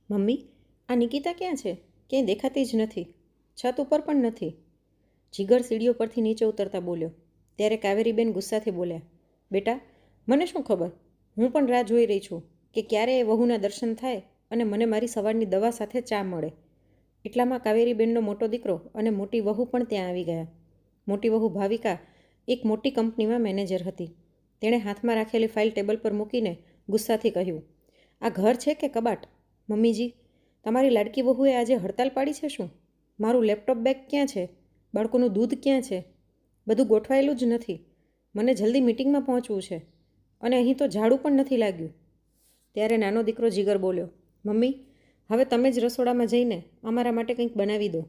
Mummy, આ નિકિતા ક્યાં છે? ક્યાંય દેખાતી જ નથી. છત ઉપર પણ નથી. જીગર સીડીઓ પરથી નીચે ઉતરતા બોલ્યો. ત્યારે કાવેરીબેન ગુસ્સાથી બોલ્યા, બેટા, મને શું ખબર? હું પણ રાહ જોઈ રહી છું કે ક્યારે એ વહુના દર્શન થાય અને મને મારી સવારની દવા સાથે ચા મળે. એટલામાં કાવેરીબેનનો મોટો દીકરો અને મોટી વહુ પણ ત્યાં આવી ગયા. મોટી વહુ ભાવિકા એક મોટી કંપનીમાં મેનેજર હતી. તેણે હાથમાં રાખેલી ફાઇલ ટેબલ પર મૂકીને ગુસ્સાથી કહ્યું, આ ઘર છે કે કબાટ? મમ્મીજી, તમારી લાડકી વહુએ આજે હડતાલ પાડી છે શું? મારું લેપટોપ બેગ ક્યાં છે? બાળકોનું દૂધ ક્યાં છે? બધું ગોઠવાયેલું જ નથી. મને જલ્દી મિટિંગમાં પહોંચવું છે અને અહીં તો ઝાડુ પણ નથી લાગ્યું. ત્યારે નાનો દીકરો જીગર બોલ્યો, મમ્મી, હવે તમે જ રસોડામાં જઈને અમારા માટે કંઈક બનાવી દો.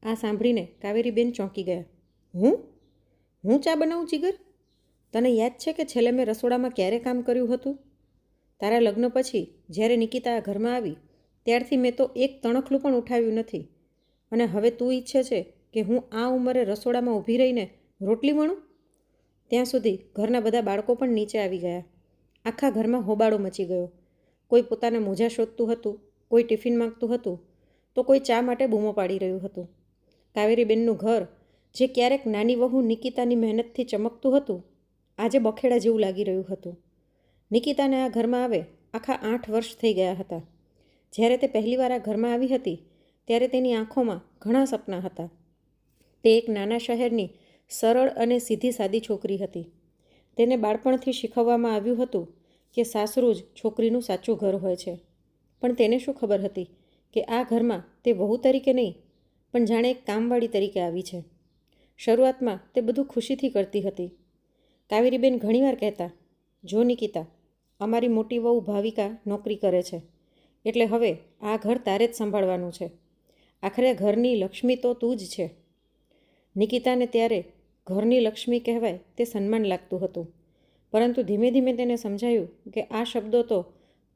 આ સાંભળીને કાવેરીબેન ચોંકી ગયા. હું ચા બનાવું જીગર? તને યાદ છે કે છેલ્લે મેં રસોડામાં ક્યારે કામ કર્યું હતું? તારા લગ્ન પછી જ્યારે નિકિતા આ ઘરમાં આવી ત્યારથી મેં તો એક તણખલું પણ ઉઠાવ્યું નથી. અને હવે તું ઈચ્છે છે કે હું આ ઉંમરે રસોડામાં ઊભી રહીને રોટલી વણું? ત્યાં સુધી ઘરના બધા બાળકો પણ નીચે આવી ગયા. આખા ઘરમાં હોબાળો મચી ગયો. કોઈ પોતાના મોજા શોધતું હતું, કોઈ ટિફિન માંગતું હતું, તો કોઈ ચા માટે બૂમો પાડી રહ્યું હતું. કાવેરીબેનનું ઘર, જે ક્યારેક નાની વહુ નિકિતાની મહેનતથી ચમકતું હતું, આજે બખેડા જેવું લાગી રહ્યું હતું. નિકિતાને આ ઘરમાં આવે આખા 8 વર્ષ થઈ ગયા હતા. જ્યારે તે પહેલીવાર આ ઘરમાં આવી હતી ત્યારે તેની આંખોમાં ઘણા સપના હતા. તે એક નાના શહેરની સરળ અને સીધી સાદી છોકરી હતી. તેને બાળપણથી શીખવવામાં આવ્યું હતું કે સાસરું જ છોકરીનું સાચું ઘર હોય છે. પણ તેને શું ખબર હતી કે આ ઘરમાં તે વહુ તરીકે નહીં, પણ જાણે એક કામવાળી તરીકે આવી છે. શરૂઆતમાં તે બધું ખુશીથી કરતી હતી. કાવેરીબેન ઘણીવાર કહેતા, જો નિકિતા, અમારી મોટી વહુ ભાવિકા નોકરી કરે છે, એટલે હવે આ ઘર તારે જ સંભાળવાનું છે. આખરે ઘરની લક્ષ્મી તો તું જ છે. નિકિતાને ત્યારે ઘરની લક્ષ્મી કહેવાય તે સન્માન લાગતું હતું. પરંતુ ધીમે ધીમે તેને સમજાયું કે આ શબ્દો તો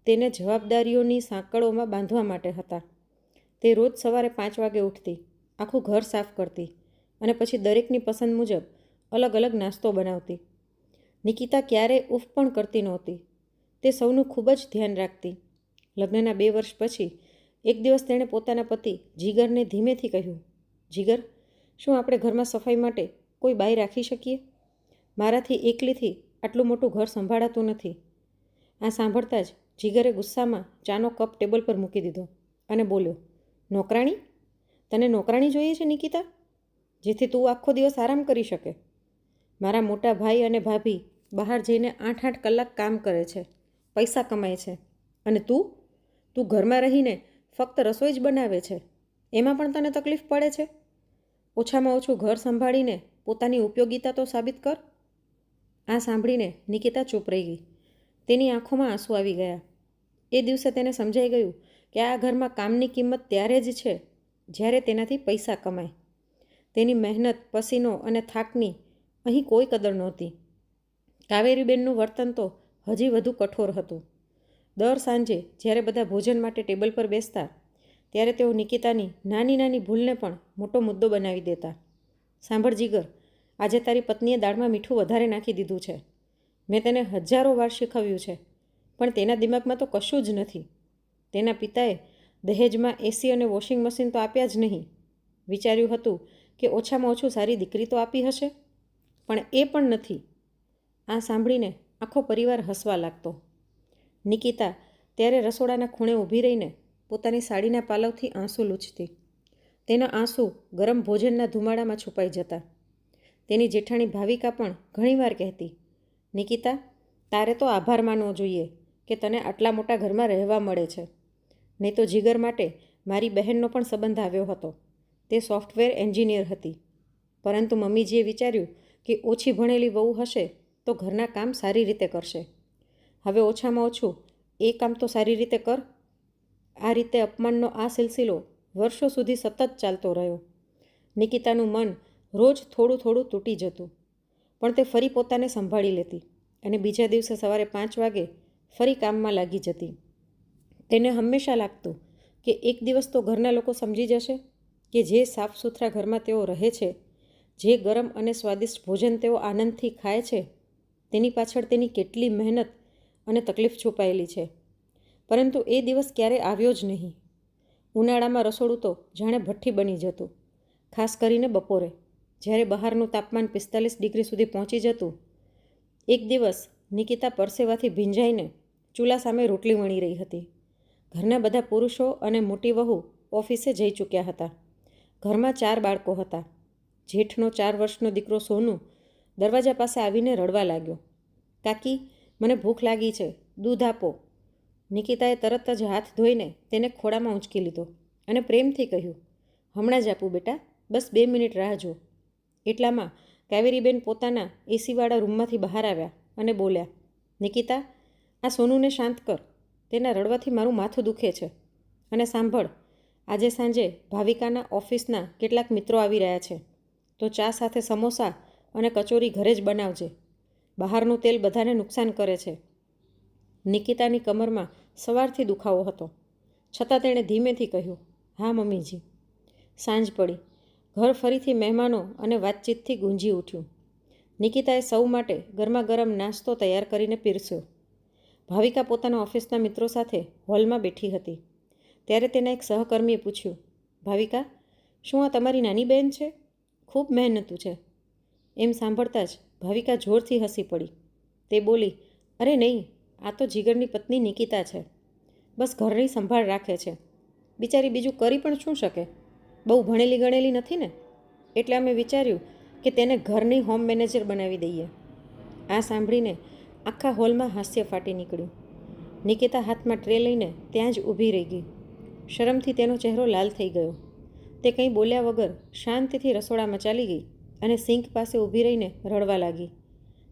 તેને જવાબદારીઓની સાંકળોમાં બાંધવા માટે હતા. તે રોજ સવારે 5 વાગે ઉઠતી, આખું ઘર સાફ કરતી અને પછી દરેકની પસંદ મુજબ અલગ અલગ નાસ્તો બનાવતી. નિકિતા ક્યારેય ઉફ પણ કરતી નહોતી. તે સૌનું ખૂબ જ ધ્યાન રાખતી. લગ્નના 2 વર્ષ પછી એક દિવસ તેણે પોતાના પતિ જીગરને ધીમેથી કહ્યું, જીગર, શું આપણે ઘરમાં સફાઈ માટે કોઈ બાઈ રાખી શકીએ? મારાથી એકલીથી આટલું મોટું ઘર સંભાળાતું નથી. આ સાંભળતા જ જીગરે ગુસ્સામાં ચાનો કપ ટેબલ પર મૂકી દીધો અને બોલ્યો, નોકરાણી? તને નોકરાણી જોઈએ છે નિકિતા? જેથી તું આખો દિવસ આરામ કરી શકે? મારા મોટા ભાઈ અને ભાભી બહાર જઈને 8-8 કલાક કામ કરે છે, પૈસા કમાય છે, અને તું ઘરમાં રહીને ફક્ત રસોઈ જ બનાવે છે. એમાં પણ તને તકલીફ પડે છે? ઓછામાં ઓછું ઘર સંભાળીને પોતાની ઉપયોગિતા તો સાબિત કર. આ સાંભળીને નિકિતા ચૂપ રહી ગઈ. તેની આંખોમાં આંસુ આવી ગયા. એ દિવસે તેને સમજાઈ ગયું કે આ ઘરમાં કામની કિંમત ત્યારે જ છે જ્યારે તેનાથી પૈસા કમાય. તેની મહેનત, પસીનો અને થાકની અહીં કોઈ કદર નહોતી. કાવેરીબેનનું વર્તન તો હજી વધુ કઠોર હતું. દર સાંજે જ્યારે બધા ભોજન માટે ટેબલ પર બેસતા ત્યારે તેઓ નિકિતાની નાની નાની ભૂલને પણ મોટો મુદ્દો બનાવી દેતા. સાંભળ જીગર, આજે તારી પત્નીએ દાળમાં મીઠું વધારે નાખી દીધું છે. મેં તેને હજારો વાર શીખવ્યું છે, પણ તેના દિમાગમાં તો કશું જ નથી. તેના પિતાએ દહેજમાં એસી અને વોશિંગ મશીન તો આપ્યા જ નહીં. વિચાર્યું હતું કે ઓછામાં ઓછું સારી દીકરી તો આપી હશે, પણ એ પણ નથી. આ સાંભળીને આખો પરિવાર હસવા લાગતો. નિકિતા ત્યારે રસોડાના ખૂણે ઊભી રહીને પોતાની સાડીના પાલવથી આંસુ લૂછતી. તેના આંસુ ગરમ ભોજનના ધુમાડામાં છુપાઈ જતા. તેની જેઠાણી ભાવિકા પણ ઘણીવાર કહેતી, નિકિતા, તારે તો આભાર માનવો જોઈએ કે તને આટલા મોટા ઘરમાં રહેવા મળે છે. નહીં તો જીગર માટે મારી બહેનનો પણ સંબંધ આવ્યો હતો. તે સોફ્ટવેર એન્જિનિયર હતી. પરંતુ મમ્મીજીએ વિચાર્યું કે ઓછી ભણેલી વહુ હશે તો ઘરના કામ સારી રીતે કરશે. હવે ઓછામાં ઓછું એ કામ તો સારી રીતે કર. આ રીતે અપમાનનો આ સિલસિલો વર્ષો સુધી સતત ચાલતો રહ્યો. નિકિતાનું મન રોજ થોડું થોડું તૂટી જતું, પણ તે ફરી પોતાને સંભાળી લેતી અને બીજા દિવસે સવારે 5 વાગે ફરી કામમાં લાગી જતી. તેને હંમેશા લાગતું કે એક દિવસ તો ઘરના લોકો સમજી જશે કે જે સાફ સુથરા ઘરમાં તેઓ રહે છે, જે ગરમ અને સ્વાદિષ્ટ ભોજન તેઓ આનંદથી ખાય છે, તેની પાછળ તેની કેટલી મહેનત અને તકલીફ છુપાયેલી છે. પરંતુ એ દિવસ ક્યારેય આવ્યો જ નહીં. ઉનાળામાં રસોડું તો જાણે ભઠ્ઠી બની જતું, ખાસ કરીને બપોરે, જ્યારે બહારનું તાપમાન 45 ડિગ્રી સુધી પહોંચી જતું. એક દિવસ નિકિતા પરસેવાથી ભીંજાઈને ચૂલા સામે રોટલી વણી રહી હતી. ઘરના બધા પુરુષો અને મોટી વહુ ઓફિસે જઈ ચૂક્યા હતા. ઘરમાં 4 બાળકો હતા. જેઠનો 4 વર્ષનો દીકરો સોનુ દરવાજા પાસે આવીને રડવા લાગ્યો. કાકી, મને ભૂખ લાગી છે, દૂધ આપો. નિકિતાએ તરત જ હાથ ધોઈને તેને ખોળામાં ઊંચકી લીધો અને પ્રેમથી કહ્યું, હમણાં જ આપું બેટા, બસ 2 મિનિટ રાહ જો. એટલામાં કાવેરીબેન પોતાના એસીવાળા રૂમમાંથી બહાર આવ્યા અને બોલ્યા, નિકિતા, આ સોનુને શાંત કર. તેના રડવાથી મારું માથું દુખે છે. અને સાંભળ, આજે સાંજે ભાવિકાના ઓફિસના કેટલાક મિત્રો આવી રહ્યા છે, તો ચા સાથે સમોસા અને કચોરી ઘરે જ બનાવજે. બહારનું તેલ બધાને નુકસાન કરે છે. નિકિતાની કમરમાં સવારથી દુખાવો હતો, છતાં તેણે ધીમેથી કહ્યું, હા મમ્મીજી. સાંજ પડી. ઘર ફરીથી મહેમાનો અને વાતચીતથી ગુંજી ઉઠ્યું. નિકિતાએ સૌ માટે ગરમા ગરમ નાસ્તો તૈયાર કરીને પીરસ્યો. ભાવિકા પોતાના ઓફિસના મિત્રો સાથે હોલમાં બેઠી હતી. ત્યારે તેના એક સહકર્મીએ પૂછ્યું, ભાવિકા, શું આ તમારી નાની બહેન છે? ખૂબ મહેનતુ છે. એમ સાંભળતા જ ભાવિકા જોરથી હસી પડી. તે બોલી, અરે નહીં, આ તો જીગરની પત્ની નિકિતા છે. બસ ઘરની સંભાળ રાખે છે. બિચારી બીજું કરી પણ શું શકે? બહુ ભણેલી ગણેલી નથી ને, એટલે અમે વિચાર્યું કે તેને ઘરની હોમ મેનેજર બનાવી દઈએ. આ સાંભળીને આખા હોલમાં હાસ્ય ફાટી નીકળ્યું. નિકિતા હાથમાં ટ્રે લઈને ત્યાં જ ઊભી રહી ગઈ. શરમથી તેનો ચહેરો લાલ થઈ ગયો. તે કંઈ બોલ્યા વગર શાંતિથી રસોડામાં ચાલી ગઈ અને સિંક પાસે ઊભી રહીને રડવા લાગી.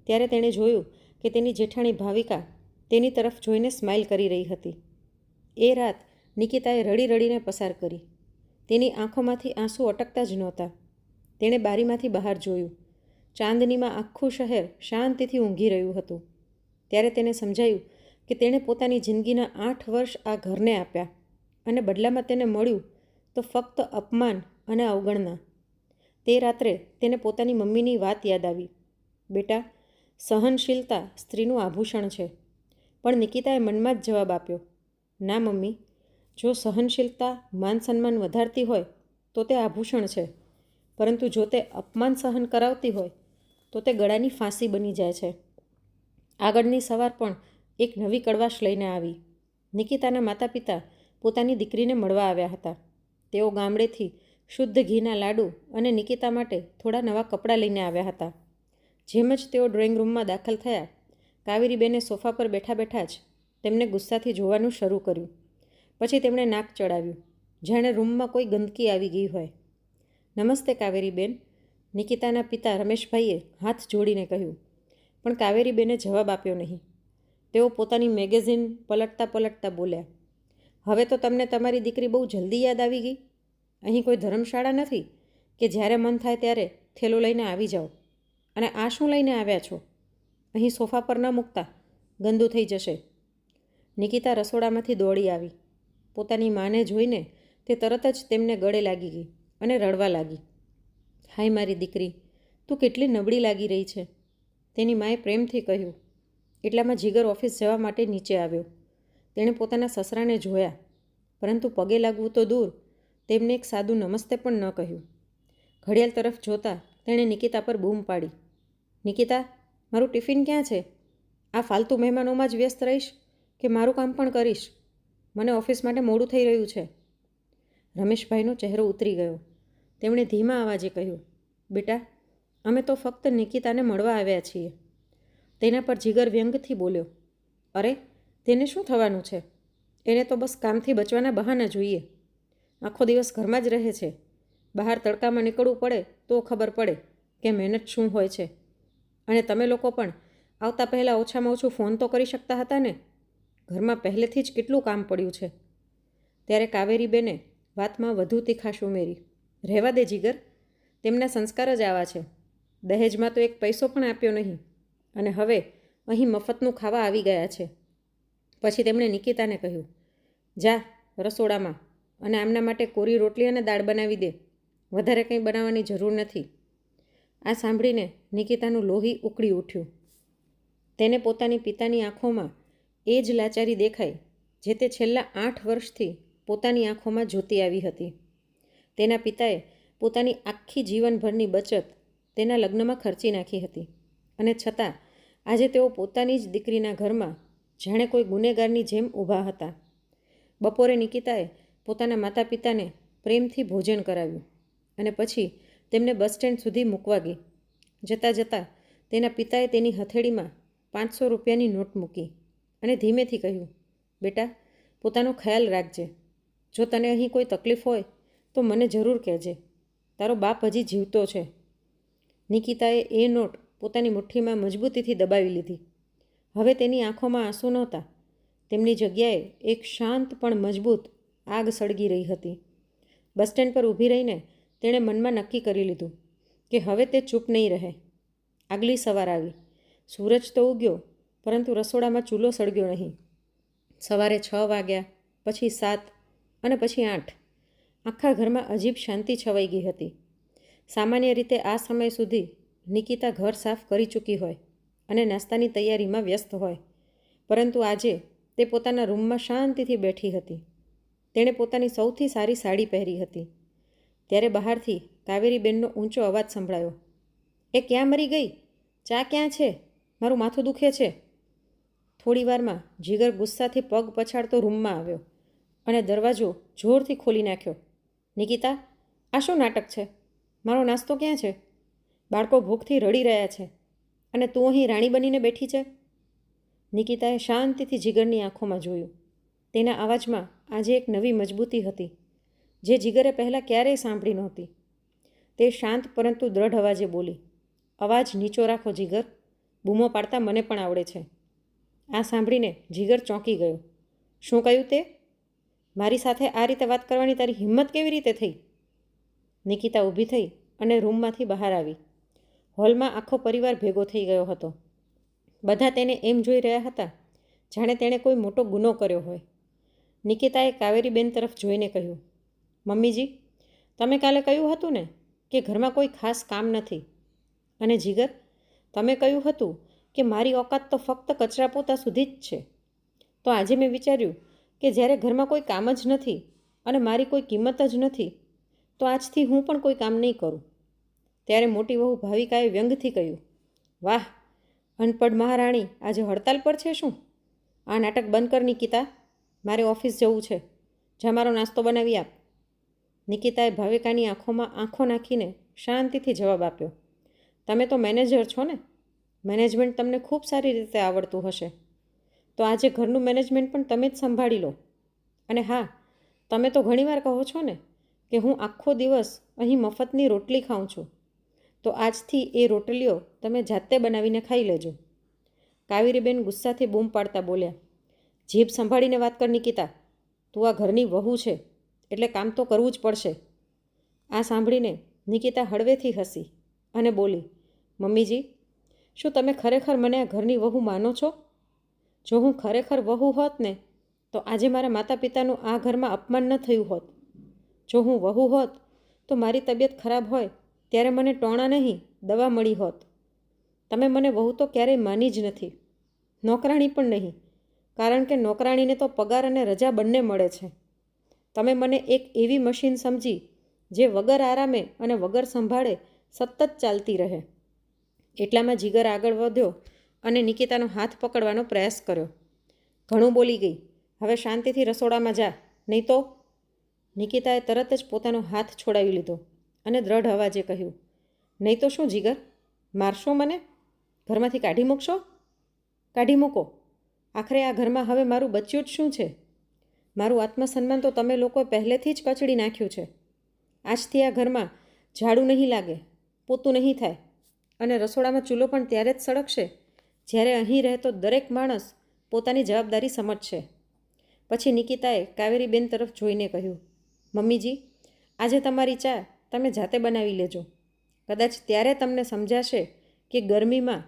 ત્યારે તેણે જોયું કે તેની જેઠાણી ભાવિકા તેની તરફ જોઈને સ્માઇલ કરી રહી હતી. એ રાત નિકિતાએ રડી રડીને પસાર કરી. તેની આંખોમાંથી આંસુ અટકતા જ નહોતા. તેણે બારીમાંથી બહાર જોયું. ચાંદનીમાં આખું શહેર શાંતિથી ઊંઘી રહ્યું હતું. ત્યારે તેને સમજાયું કે તેણે પોતાની જિંદગીના 8 વર્ષ આ ઘરને આપ્યા અને બદલામાં તેને મળ્યું તો ફક્ત અપમાન અને અવગણના. તે રાત્રે તેને પોતાની મમ્મીની વાત યાદ આવી. બેટા, સહનશીલતા સ્ત્રીનું આભૂષણ છે. પણ નિકિતાએ મનમાં જ જવાબ આપ્યો, ના મમ્મી, જો સહનશીલતા માન સન્માન વધારતી હોય તો તે આભૂષણ છે, પરંતુ જો તે અપમાન સહન કરાવતી હોય તો તે ગળાની ફાંસી બની જાય છે. આગળની સવાર પણ એક નવી કડવાશ લઈને આવી. નિકિતાના માતા પિતા પોતાની દીકરીને મળવા આવ્યા હતા. તેઓ ગામડેથી શુદ્ધ ઘીના લાડુ અને નિકિતા માટે થોડા નવા કપડાં લઈને આવ્યા હતા. જેમ જ તેઓ ડ્રોઈંગ રૂમમાં દાખલ થયા, કાવેરીબેને સોફા પર બેઠા બેઠા જ તેમને ગુસ્સાથી જોવાનું શરૂ કર્યું. પછી તેમણે નાક ચડાવ્યું, જાણે રૂમમાં કોઈ ગંદકી આવી ગઈ હોય. નમસ્તે કાવેરીબેન, નિકિતાના પિતા રમેશભાઈએ હાથ જોડીને કહ્યું. પણ કાવેરીબેને જવાબ આપ્યો નહીં. તેઓ પોતાની મેગેઝિન પલટતા પલટતા બોલ્યા, હવે તો તમને તમારી દીકરી બહુ જલ્દી યાદ આવી ગઈ. અહીં કોઈ ધર્મશાળા નથી કે જ્યારે મન થાય ત્યારે થેલો લઈને આવી જાઓ. અને આ શું લઈને આવ્યા છો? અહીં સોફા પર ન મૂકતા, ગંદુ થઈ જશે. નિકિતા રસોડામાંથી દોડી આવી. પોતાની માને જોઈને તે તરત જ તેમને ગળે લાગી ગઈ અને રડવા લાગી. હાય મારી દીકરી, તું કેટલી નબળી લાગી રહી છે, તેની માએ પ્રેમથી કહ્યું. એટલામાં જીગર ઓફિસ જવા માટે નીચે આવ્યો. તેણે પોતાના સસરાને જોયા, પરંતુ પગે લાગવું તો દૂર, તેમને એક સાદું નમસ્તે પણ ન કહ્યું. ઘડિયાળ તરફ જોતાં તેણે નિકિતા પર બૂમ પાડી, નિકિતા, મારું ટિફિન ક્યાં છે? આ ફાલતુ મહેમાનોમાં જ વ્યસ્ત રહીશ કે મારું કામ પણ કરીશ? મને ઓફિસ માટે મોડું થઈ રહ્યું છે. રમેશભાઈનો ચહેરો ઉતરી ગયો. તેમણે ધીમા અવાજે કહ્યું, બેટા, અમે તો ફક્ત નિકિતાને મળવા આવ્યા છીએ. તેના પર જીગર વ્યંગથી બોલ્યો, અરે, તેને શું થવાનું છે? એને તો બસ કામથી બચવાના બહાના જોઈએ. આખો દિવસ ઘરમાં જ રહે છે. બહાર તડકામાં નીકળવું પડે તો ખબર પડે કે મહેનત શું હોય છે. અને તમે લોકો પણ આવતા પહેલાં ઓછામાં ઓછું ફોન તો કરી શકતા હતા ને? ઘરમાં પહેલેથી જ કેટલું કામ પડ્યું છે. ત્યારે કાવેરીબેને વાતમાં વધુ તીખાશ ઉમેરી, રહેવા દે જીગર, તેમના સંસ્કાર જ આવા છે. દહેજમાં તો એક પૈસો પણ આપ્યો નહીં, અને હવે અહીં મફતનું ખાવા આવી ગયા છે. પછી તેમણે નિકિતાને કહ્યું, જા રસોડામાં અને આમના માટે કોરી રોટલી અને દાળ બનાવી દે. વધારે કંઈ બનાવવાની જરૂર નથી. આ સાંભળીને નિકિતાનું લોહી ઉકળી ઉઠ્યું. તેને પોતાની પિતાની આંખોમાં એ જ લાચારી દેખાઈ જે તે છેલ્લા 8 વર્ષથી પોતાની આંખોમાં જોતી આવી હતી. તેના પિતાએ પોતાની આખી જીવનભરની બચત તેના લગ્નમાં ખર્ચી નાખી હતી અને છતાં આજે તેઓ પોતાની જ દીકરીના ઘરમાં જાણે કોઈ ગુનેગારની જેમ ઊભા હતા. બપોરે નિકિતાએ પોતાના માતા પિતાને પ્રેમથી ભોજન કરાવ્યું અને પછી તેમને બસ સ્ટેન્ડ સુધી મૂકવા ગઈ. જતાં જતાં તેના પિતાએ તેની હથેળીમાં 500 રૂપિયાની નોટ મૂકી અને ધીમેથી કહ્યું, બેટા, પોતાનો ખ્યાલ રાખજે. જો તને અહીં કોઈ તકલીફ હોય તો મને જરૂર કહેજે. તારો બાપ હજી જીવતો છે. નિકિતાએ એ નોટ પોતાની મુઠ્ઠીમાં મજબૂતીથી દબાવી લીધી. હવે તેની આંખોમાં આંસુ નહોતા. તેમની જગ્યાએ એક શાંત પણ મજબૂત આગ સળગી રહી હતી. બસ સ્ટેન્ડ પર ઊભી રહીને તેણે મનમાં નક્કી કરી લીધું કે હવે તે ચૂપ નહીં રહે. આગલી સવાર આવી. સૂરજ તો ઉગ્યો, પરંતુ રસોડામાં ચૂલો સળગ્યો નહીં. સવારે 6 વાગ્યા, પછી 7 અને પછી 8. આખા ઘરમાં અજીબ શાંતિ છવાઈ ગઈ હતી. સામાન્ય રીતે આ સમય સુધી નિકિતા ઘર સાફ કરી ચૂકી હોય અને નાસ્તાની તૈયારીમાં વ્યસ્ત હોય, પરંતુ આજે તે પોતાના રૂમમાં શાંતિથી બેઠી હતી. તેણે પોતાની સૌથી સારી સાડી પહેરી હતી. ત્યારે બહારથી કાવેરીબેનનો ઊંચો અવાજ સંભળાયો, એ ક્યાં મરી ગઈ? ચા ક્યાં છે? મારું માથું દુખે છે. થોડી વારમાં જીગર ગુસ્સાથી પગ પછાડતો રૂમમાં આવ્યો અને દરવાજો જોરથી ખોલી નાખ્યો. નિકિતા, આ શું નાટક છે? મારો નાસ્તો ક્યાં છે? બાળકો ભૂખથી રડી રહ્યા છે અને તું અહીં રાણી બનીને બેઠી છે. નિકિતાએ શાંતિથી જીગરની આંખોમાં જોયું. તેના અવાજમાં આજે એક નવી મજબૂતી હતી, જે જીગરે પહેલાં ક્યારેય સાંભળી નહોતી. તે શાંત પરંતુ દ્રઢ અવાજે બોલી, અવાજ નીચો રાખો જીગર, બૂમો પાડતા મને પણ આવડે છે. આ સાંભળીને જીગર ચોંકી ગયો. શું કહ્યું તે? મારી સાથે આ રીતે વાત કરવાની તારી હિંમત કેવી રીતે થઈ? નિકિતા ઊભી થઈ અને રૂમમાંથી બહાર આવી. હોલમાં આખો પરિવાર ભેગો થઈ ગયો હતો. બધા તેને એમ જોઈ રહ્યા હતા જાણે તેણે કોઈ મોટો ગુનો કર્યો હોય. નિકિતાએ કાવેરીબેન તરફ જોઈને કહ્યું, મમ્મીજી, તમે કાલે કહ્યું હતું ને કે ઘરમાં કોઈ ખાસ કામ નથી, અને જીગર, તમે કહ્યું હતું કે મારી ઓકાત તો ફક્ત કચરા પોતા સુધી જ છે. તો આજે મેં વિચાર્યું કે જ્યારે ઘરમાં કોઈ કામ જ નથી અને મારી કોઈ કિંમત જ નથી, તો આજથી હું પણ કોઈ કામ નહીં કરું. ત્યારે મોટી વહુ ભાવિકાએ વ્યંગથી કહ્યું, વાહ, અનપઢ મહારાણી આજે હડતાલ પર છે શું? આ નાટક બંધ કર નિકિતા, મારે ઓફિસ જવું છે. જા મારો નાસ્તો બનાવી આપ. નિકિતાએ ભાવિકાની આંખોમાં આંખો નાખીને શાંતિથી જવાબ આપ્યો, તમે તો મેનેજર છો ને, મેનેજમેન્ટ તમને ખૂબ સારી રીતે આવડતું હશે. તો આજે ઘરનું મેનેજમેન્ટ પણ તમે જ સંભાળી લો. અને હા, તમે તો ઘણીવાર કહો છો ને કે હું આખો દિવસ અહીં મફતની રોટલી ખાઉં છું, તો આજથી એ રોટલીઓ તમે જાતે બનાવીને ખાઈ લેજો. કાવેરીબેન ગુસ્સાથી બૂમ પાડતા બોલ્યા, જીભ સંભાળીને વાત કર નિકિતા, તું આ ઘરની વહુ છે એટલે કામ તો કરવું જ પડશે. આ સાંભળીને નિકિતા હળવેથી હસી અને બોલી, મમ્મીજી, શું તમે ખરેખર મને આ ઘરની વહુ માનો છો? જો હું ખરેખર વહુ હોત ને તો આજે મારા માતા પિતાનું આ ઘરમાં અપમાન ન થયું હોત. જો હું વહુ હોત તો મારી તબિયત ખરાબ હોય ત્યારે મને ટોણા નહીં, દવા મળી હોત. તમે મને વહુ તો ક્યારેય માની જ નથી, નોકરાણી પણ નહીં, કારણ કે નોકરાણીને તો પગાર અને રજા બંને મળે છે. તમે મને એક એવી મશીન સમજી જે વગર આરામે અને વગર સંભાળે સતત ચાલતી રહે. એટલામાં જીગર આગળ વધ્યો અને નિકિતાનો હાથ પકડવાનો પ્રયાસ કર્યો. ઘણું બોલી ગઈ, હવે શાંતિથી રસોડામાં જા, નહીં તો. નિકિતાએ તરત જ પોતાનો હાથ છોડાવી લીધો અને દ્રઢ અવાજે કહ્યું, નહીં તો શું જીગર, મારશો મને? ઘરમાંથી કાઢી મૂકશો? કાઢી મૂકો. આખરે આ ઘરમાં હવે મારું બચ્યું જ શું છે? મારું આત્મસન્માન તો તમે લોકોએ પહેલેથી જ કચડી નાખ્યું છે. આજથી આ ઘરમાં ઝાડુ નહીં લાગે, પોતું નહીં થાય અને રસોડામાં ચૂલો પણ ત્યારે જ સળગશે જ્યારે અહીં રહેતો દરેક માણસ પોતાની જવાબદારી સમજશે. પછી નિકિતાએ કાવેરીબેન તરફ જોઈને કહ્યું, મમ્મીજી, આજે તમારી ચા તમે જાતે બનાવી લેજો. કદાચ ત્યારે તમને સમજાશે કે ગરમીમાં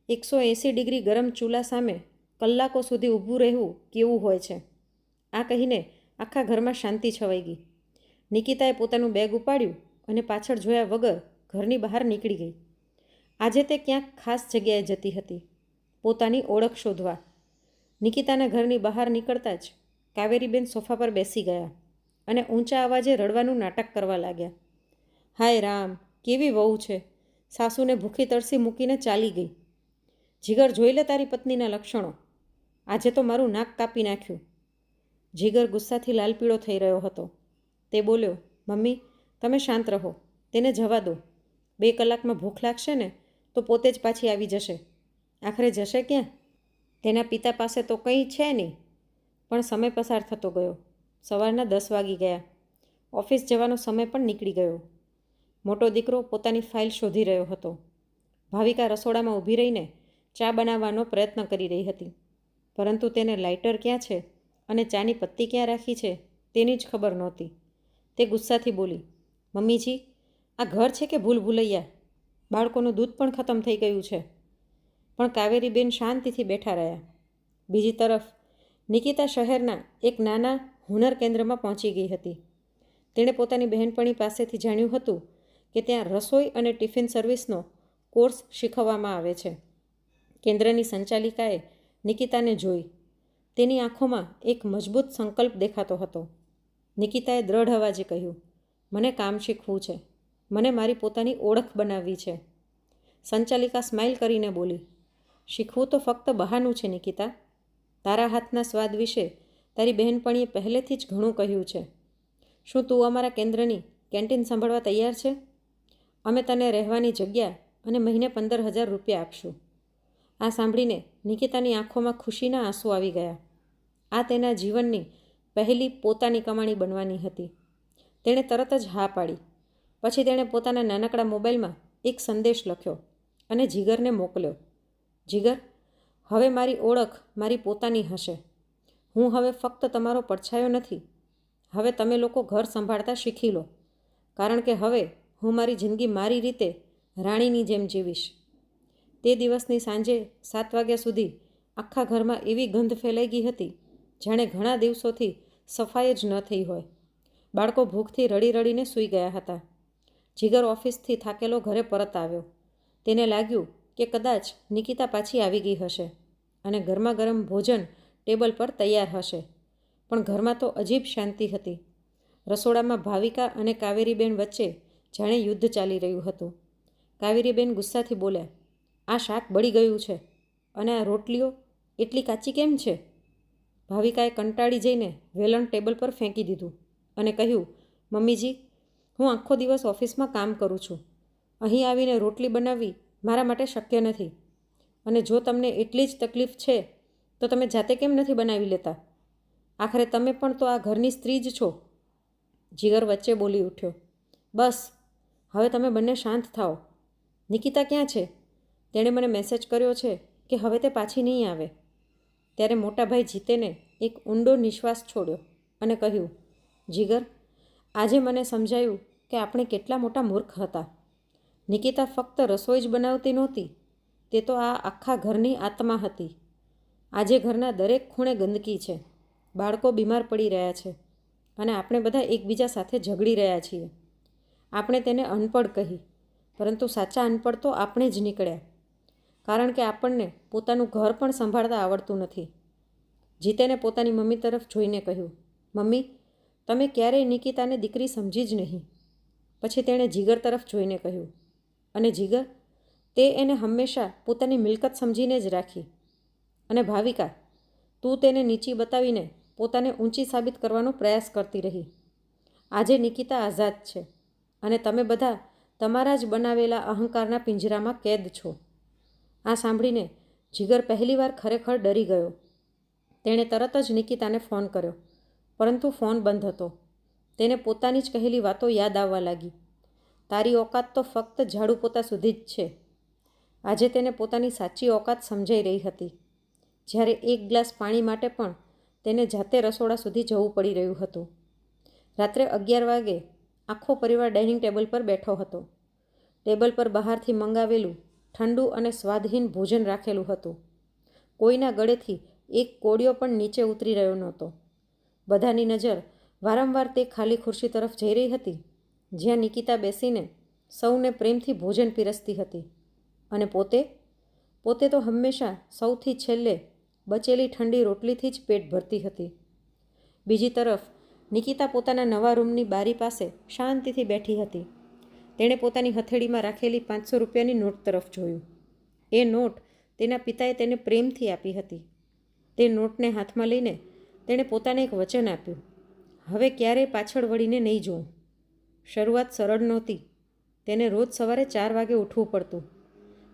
180 ડિગ્રી ગરમ ચૂલા સામે કલાકો સુધી ઊભું રહેવું કેવું હોય છે. આ કહીને આખા ઘરમાં શાંતિ છવાઈ ગઈ. નિકિતાએ પોતાનું બેગ ઉપાડ્યું અને પાછળ જોયા વગર ઘરની બહાર નીકળી ગઈ. આજે તે ક્યાંક ખાસ જગ્યાએ જતી હતી, પોતાની ઓળખ શોધવા. નિકિતાના ઘરની બહાર નીકળતા જ કાવેરીબેન સોફા પર બેસી ગયા અને ઊંચા અવાજે રડવાનું નાટક કરવા લાગ્યા. હાય રામ, કેવી વહુ છે! સાસુને ભૂખી તરસી મૂકીને ચાલી ગઈ. જીગર, જોઈ લે તારી પત્નીના લક્ષણો. આજે તો મારું નાક કાપી નાખ્યું. જીગર ગુસ્સાથી લાલ પીળો થઈ રહ્યો હતો. તે બોલ્યો, મમ્મી, તમે શાંત રહો, તેને જવા દો. 2 કલાકમાં ભૂખ લાગશે ને તો પોતે જ પાછી આવી જશે. આખરે જશે ક્યાં? તેના પિતા પાસે તો કંઈ છે નહીં. પણ સમય પસાર થતો ગયો. સવારના 10 વાગી ગયા. ઓફિસ જવાનો સમય પણ નીકળી ગયો. મોટો દીકરો પોતાની ફાઇલ શોધી રહ્યો હતો. ભાવિકા રસોડામાં ઊભી રહીને ચા બનાવવાનો પ્રયત્ન કરી રહી હતી, પરંતુ તેને લાઇટર ક્યાં છે અને ચાની પત્તી ક્યાં રાખી છે તેની જ ખબર નહોતી. તે ગુસ્સાથી બોલી, મમ્મીજી, આ ઘર છે કે ભૂલ ભૂલૈયા? બાળકોનું દૂધ પણ ખતમ થઈ ગયું છે. પણ કાવેરીબેન શાંતિથી બેઠા રહ્યા. બીજી તરફ નિકિતા શહેરના એક નાના હુનર કેન્દ્રમાં પહોંચી ગઈ હતી. તેણે પોતાની બહેનપણી પાસેથી જાણ્યું હતું કે ત્યાં રસોઈ અને ટિફિન સર્વિસનો કોર્સ શીખવવામાં આવે છે. કેન્દ્રની સંચાલિકાએ નિકિતાને જોઈ. તેની આંખોમાં એક મજબૂત સંકલ્પ દેખાતો હતો. નિકિતાએ દ્રઢ અવાજે કહ્યું, મને કામ શીખવું છે. મને મારી પોતાની ઓળખ બનાવવી છે. સંચાલિકા સ્માઇલ કરીને બોલી, શીખવું તો ફક્ત બહાનું છે નિકિતા. તારા હાથના સ્વાદ વિશે તારી બહેનપણીએ પહેલેથી જ ઘણું કહ્યું છે. શું તું અમારા કેન્દ્રની કેન્ટીન સંભાળવા તૈયાર છે? અમે તને રહેવાની જગ્યા અને મહિને 15,000 રૂપિયા આપશું. આ સાંભળીને નિકિતાની આંખોમાં ખુશીના આંસુ આવી ગયા. આ તેના જીવનની પહેલી પોતાની કમાણી બનવાની હતી. તેણે તરત જ હા પાડી. પછી તેણે પોતાના નાનકડા મોબાઈલમાં એક સંદેશ લખ્યો અને જીગરને મોકલ્યો. જીગર, હવે મારી ઓળખ મારી પોતાની હશે. હું હવે ફક્ત તમારો પડછાયો નથી. હવે તમે લોકો ઘર સંભાળતા શીખી લો, કારણ કે હવે હું મારી જિંદગી મારી રીતે રાણીની જેમ જીવીશ. તે દિવસની સાંજે 7 વાગ્યા સુધી આખા ઘરમાં એવી ગંધ ફેલાઈ ગઈ હતી જાણે ઘણા દિવસોથી સફાઈ જ ન થઈ હોય. બાળકો ભૂખથી રડી રડીને સૂઈ ગયા હતા. જીગર ઓફિસથી થાકેલો ઘરે પરત આવ્યો. તેને લાગ્યું કે કદાચ નિકિતા પાછી આવી ગઈ હશે અને ગરમા ગરમ ભોજન ટેબલ પર તૈયાર હશે. પણ ઘરમાં તો અજીબ શાંતિ હતી. રસોડામાં ભાવિકા અને કાવેરીબેન વચ્ચે જાણે યુદ્ધ ચાલી રહ્યું હતું. કાવેરીબેન ગુસ્સાથી બોલ્યા, આ શાક બળી ગયું છે અને આ રોટલીઓ એટલી કાચી કેમ છે? ભાવિકાએ કંટાળી જઈને વેલણ ટેબલ પર ફેંકી દીધું અને કહ્યું, મમ્મીજી, હું આખો દિવસ ઓફિસમાં કામ કરું છું. અહીં આવીને રોટલી બનાવવી મારા માટે શક્ય નથી. અને જો તમને એટલી જ તકલીફ છે તો તમે જાતે કેમ નથી બનાવી લેતા? આખરે તમે પણ તો આ ઘરની સ્ત્રી જ છો. જીગર વચ્ચે બોલી ઉઠ્યો, બસ, હવે તમે બંને શાંત થાઓ. નિકિતા ક્યાં છે? તેણે મને મેસેજ કર્યો છે કે હવે તે પાછી નહીં આવે. ત્યારે મોટાભાઈ જીતેને એક ઊંડો નિશ્વાસ છોડ્યો અને કહ્યું, જીગર, આજે મને સમજાયું કે આપણે કેટલા મોટા મૂર્ખ હતા. નિકિતા ફક્ત રસોઈ જ બનાવતી નહોતી, તે તો આ આખા ઘરની આત્મા હતી. આજે ઘરના દરેક ખૂણે ગંદકી છે. બાળકો બીમાર પડી રહ્યા છે અને આપણે બધા એકબીજા સાથે ઝઘડી રહ્યા છીએ. આપણે તેને અનપઢ કહી, પરંતુ સાચા અનપઢ તો આપણે જ નીકળ્યા, કારણ કે આપણને પોતાનું ઘર પણ સંભાળતા આવડતું નથી. જીતેને પોતાની મમ્મી તરફ જોઈને કહ્યું, મમ્મી, તમે ક્યારેય નિકિતાને દીકરી સમજી જ નહીં. પછી તેણે જીગર તરફ જોઈને કહ્યું, અને જીગર, તે એને હંમેશા પોતાની મિલકત સમજીને જ રાખી. અને ભાવિકા, તું તેને નીચી બતાવીને પોતાને ઊંચી સાબિત કરવાનો પ્રયાસ કરતી રહી. આજે નિકિતા આઝાદ છે અને તમે બધા તમારા જ બનાવેલા અહંકારના પિંજરામાં કેદ છો. આ સાંભળીને જીગર પહેલીવાર ખરેખર ડરી ગયો. તેણે તરત જ નિકિતાને ફોન કર્યો, પરંતુ ફોન બંધ હતો. તેને પોતાની જ કહેલી વાતો યાદ આવવા લાગી. તારી ઓકાત તો ફક્ત ઝાડુ પોતા સુધી જ છે. આજે તેને પોતાની સાચી ઓકાત સમજાઈ રહી હતી, જ્યારે એક ગ્લાસ પાણી માટે પણ તેને જાતે રસોડા સુધી જવું પડી રહ્યું હતું. રાત્રે 11 વાગે આખો પરિવાર ડાઇનિંગ ટેબલ પર બેઠો હતો. ટેબલ પર બહારથી મંગાવેલું ઠંડુ અને સ્વાદહીન ભોજન રાખેલું હતું. કોઈના ગળેથી એક કોળિયો પણ નીચે ઉતરી રહ્યો નહોતો. બધાની નજર વારંવાર તે ખાલી ખુરશી તરફ જઈ રહી હતી, જ્યાં નિકિતા બેસીને સૌને પ્રેમથી ભોજન પીરસતી હતી અને પોતે તો હંમેશા સૌથી છેલ્લે બચેલી ઠંડી રોટલીથી જ પેટ ભરતી હતી. બીજી તરફ નિકિતા પોતાના નવા રૂમની બારી પાસે શાંતિથી બેઠી હતી. તેણે પોતાની હથેળીમાં રાખેલી 500 રૂપિયાની નોટ તરફ જોયું. એ નોટ તેના પિતાએ તેને પ્રેમથી આપી હતી. તે નોટને હાથમાં લઈને તેણે પોતાને એક વચન આપ્યું, હવે ક્યારેય પાછળ વળીને નહીં જોઉં. શરૂઆત સરળ નહોતી. તેને રોજ સવારે 4 વાગે ઉઠવું પડતું.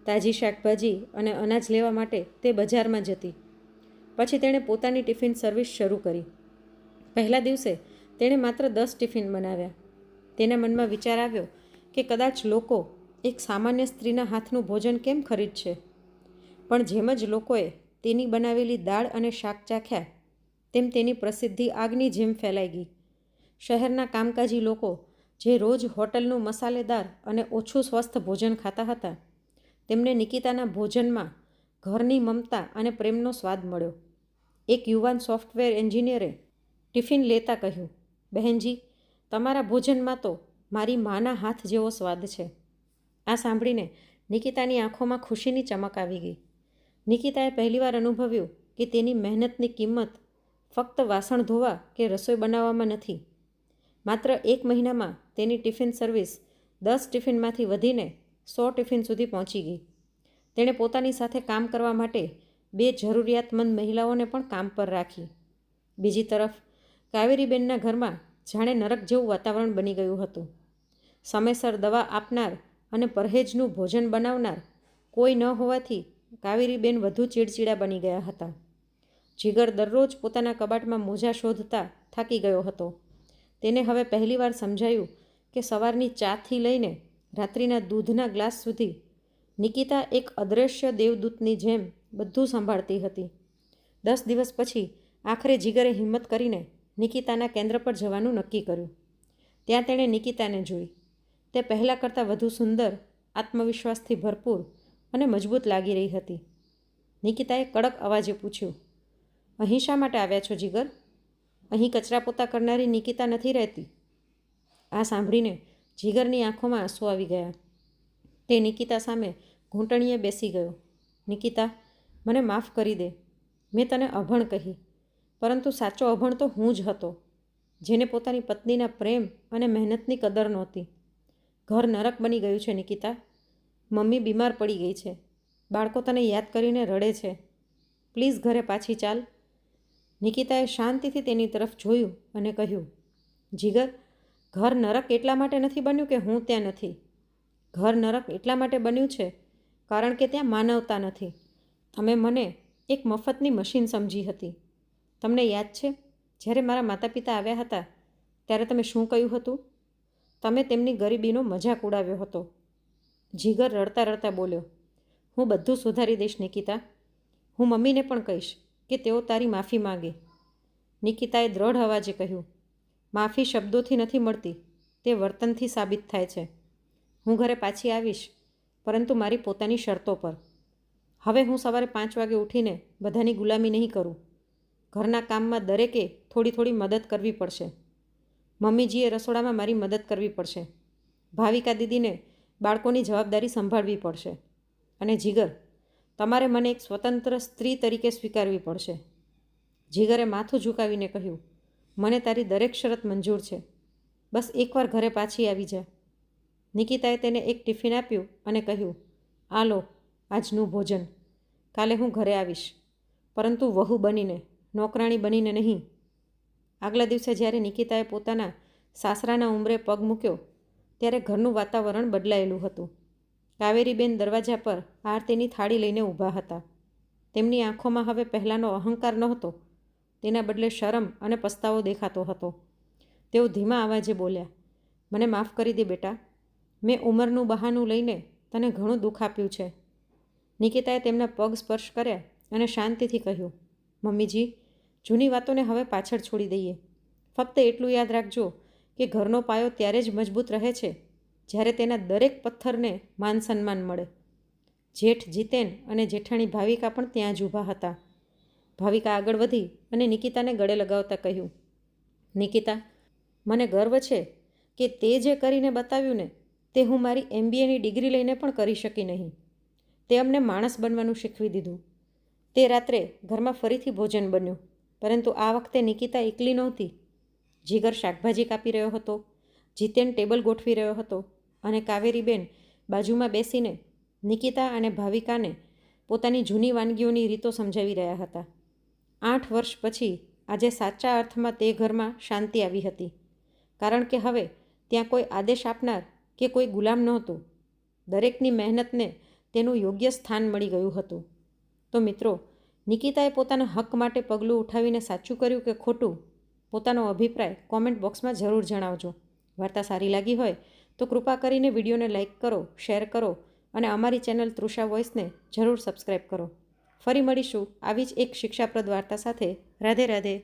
તાજી શાકભાજી અને અનાજ લેવા માટે તે બજારમાં જતી. પછી તેણે પોતાની ટિફિન સર્વિસ શરૂ કરી. પહેલા દિવસે તેણે માત્ર 10 ટિફિન બનાવ્યા. તેના મનમાં વિચાર આવ્યો કે કદાચ લોકો એક સામાન્ય સ્ત્રીના હાથનું ભોજન કેમ ખરીદશે. પણ જેમ જ લોકોએ તેની બનાવેલી દાળ અને શાક ચાખ્યા તેમ તેની પ્રસિદ્ધિ આગની જેમ ફેલાઈ ગઈ. શહેરના કામકાજી લોકો જે રોજ હોટલનું મસાલેદાર અને ઓછું સ્વસ્થ ભોજન ખાતા હતા, તેમને નિકિતાના ભોજનમાં ઘરની મમતા અને પ્રેમનો સ્વાદ મળ્યો. એક યુવાન સોફ્ટવેર એન્જિનિયરે ટિફિન લેતા કહ્યું, બહેનજી, તમારા ભોજનમાં તો મારી માના હાથ જેવો સ્વાદ છે. આ સાંભળીને નિકિતાની આંખોમાં ખુશીની ચમક આવી ગઈ. નિકિતાએ પહેલીવાર અનુભવ્યું કે તેની મહેનતની કિંમત ફક્ત વાસણ ધોવા કે રસોઈ બનાવવામાં નથી. માત્ર 1 મહિનામાં તેની ટિફિન સર્વિસ 10 ટિફિનમાંથી વધીને 100 ટિફિન સુધી પહોંચી ગઈ. તેણે પોતાની સાથે કામ કરવા માટે 2 જરૂરિયાતમંદ મહિલાઓને પણ કામ પર રાખી. બીજી તરફ કાવેરીબેનના ઘરમાં જાણે નરક જેવું વાતાવરણ બની ગયું હતું. સમયસર દવા આપનાર અને પરહેજનું ભોજન બનાવનાર કોઈ ન હોવાથી કાવેરીબેન વધુ ચીડચીડા બની ગયા હતા. જીગર દરરોજ પોતાના કબાટમાં મોજા શોધતા થાકી ગયો હતો. તેને હવે પહેલીવાર સમજાયું કે સવારની ચાથી લઈને રાત્રિના દૂધના ગ્લાસ સુધી નિકિતા એક અદૃશ્ય દેવદૂતની જેમ બધું સંભાળતી હતી. 10 દિવસ પછી આખરે જીગરે હિંમત કરીને નિકિતાના કેન્દ્ર પર જવાનું નક્કી કર્યું. ત્યાં તેણે નિકિતાને જોઈ. તે પહેલાં કરતાં વધુ સુંદર, આત્મવિશ્વાસથી ભરપૂર અને મજબૂત લાગી રહી હતી. નિકિતાએ કડક અવાજે પૂછ્યું, અહીં શા માટે આવ્યા છો જીગર? અહીં કચરા પોતા કરનારી નિકિતા નથી રહેતી. આ સાંભળીને જીગરની આંખોમાં આંસુ આવી ગયા. તે નિકિતા સામે ઘૂંટણીએ બેસી ગયો. નિકિતા, મને માફ કરી દે. મેં તને અભણ કહી, પરંતુ સાચો અભણ તો હું જ હતો, જેને પોતાની પત્નીના પ્રેમ અને મહેનતની કદર નહોતી. ઘર નરક બની ગયું છે નિકિતા. મમ્મી બીમાર પડી ગઈ છે. બાળકો તને યાદ કરીને રડે છે. પ્લીઝ ઘરે પાછી ચાલ. નિકિતાએ શાંતિથી તેની તરફ જોયું અને કહ્યું, જીગર, ઘર નરક એટલા માટે નથી બન્યું કે હું ત્યાં નથી. ઘર નરક એટલા માટે બન્યું છે કારણ કે ત્યાં માનવતા નથી. તમે મને એક મફતની મશીન સમજી હતી. તમને યાદ છે જ્યારે મારા માતા પિતા આવ્યા હતા ત્યારે તમે શું કહ્યું હતું? તમે તેમની ગરીબીનો મજાક ઉડાવ્યો હતો. જીગર રડતા રડતા બોલ્યો, હું બધું સુધારી દઈશ નિકિતા. હું મમ્મીને પણ કહીશ કે તેઓ તારી માફી માંગે. નિકિતાએ દ્રઢ અવાજે કહ્યું, માફી શબ્દોથી નથી મળતી, તે વર્તનથી સાબિત થાય છે. હું ઘરે પાછી આવીશ, પરંતુ મારી પોતાની શરતો પર. હવે હું સવારે 5 વાગે ઉઠીને બધાની ગુલામી નહીં કરું. ઘરના કામમાં દરેકે થોડી થોડી મદદ કરવી પડશે. મમ્મીજીએ રસોડામાં મારી મદદ કરવી પડશે. ભાવિકા દીદીને બાળકોની જવાબદારી સંભાળવી પડશે. અને જીગર, તમારે મને એક સ્વતંત્ર સ્ત્રી તરીકે સ્વીકારવી પડશે. જીગરે માથું ઝુકાવીને કહ્યું, મને તારી દરેક શરત મંજૂર છે. બસ એકવાર ઘરે પાછી આવી જા. નિકિતાએ તેને એક ટિફિન આપ્યું અને કહ્યું, આ લો આજનું ભોજન. કાલે હું ઘરે આવીશ, પરંતુ વહુ બનીને, નોકરાણી બનીને નહીં. આગલા દિવસે જ્યારે નિકિતાએ પોતાના સાસરાના ઉંબરે પગ મૂક્યો ત્યારે ઘરનું વાતાવરણ બદલાયેલું હતું. કાવેરીબેન દરવાજા પર આરતીની થાળી લઈને ઊભા હતા. તેમની આંખોમાં હવે પહેલાંનો અહંકાર નહોતો. તેના બદલે શરમ અને પસ્તાવો દેખાતો હતો. તેઓ ધીમા અવાજે બોલ્યા, મને માફ કરી દે બેટા. મેં ઉંમરનું બહાનું લઈને તને ઘણું દુઃખ આપ્યું છે. નિકિતાએ તેમના પગ સ્પર્શ કર્યા અને શાંતિથી કહ્યું, મમ્મીજી, જૂની વાતોને હવે પાછળ છોડી દઈએ. ફક્ત એટલું યાદ રાખજો કે ઘરનો પાયો ત્યારે જ મજબૂત રહે છે જ્યારે તેના દરેક પથ્થરને માન સન્માન મળે. જેઠ જીતેન અને જેઠાણી ભાવિકા પણ ત્યાં જ ઊભા હતા. ભાવિકા આગળ વધી અને નિકિતાને ગળે લગાવતા કહ્યું, નિકિતા, મને ગર્વ છે કે તે જે કરીને બતાવ્યું ને તે હું મારી MBAની ડિગ્રી લઈને પણ કરી શકી નહીં. તે અમને માણસ બનવાનું શીખવી દીધું. તે રાત્રે ઘરમાં ફરીથી ભોજન બન્યું. પરંતુ આ વખતે નિકિતા એકલી નહોતી. જીગર શાકભાજી કાપી રહ્યો હતો, જીતેન ટેબલ ગોઠવી રહ્યો હતો અને કાવેરીબેન બાજુમાં બેસીને નિકિતા અને ભાવિકાને પોતાની જૂની વાનગીઓની રીતો સમજાવી રહ્યા હતા. 8 વર્ષ પછી આજે સાચા અર્થમાં તે ઘરમાં શાંતિ આવી હતી, કારણ કે હવે ત્યાં કોઈ આદેશ આપનાર કે કોઈ ગુલામ નહોતું. દરેકની મહેનતને તેનું યોગ્ય સ્થાન મળી ગયું હતું. તો મિત્રો, નિકિતાએ પોતાના હક માટે પગલું ઉઠાવીને સાચું કર્યું કે ખોટું? પોતાનો અભિપ્રાય કોમેન્ટ બોક્સમાં જરૂર જણાવજો. વાર્તા સારી લાગી હોય તો કૃપા કરીને વિડીયોને લાઇક કરો, શેર કરો અને અમારી ચેનલ તૃષા વોઇસને જરૂર સબસ્ક્રાઈબ કરો. ફરી મળીશું આવી જ એક શિક્ષાપ્રદ વાર્તા સાથે. રાધે રાધે.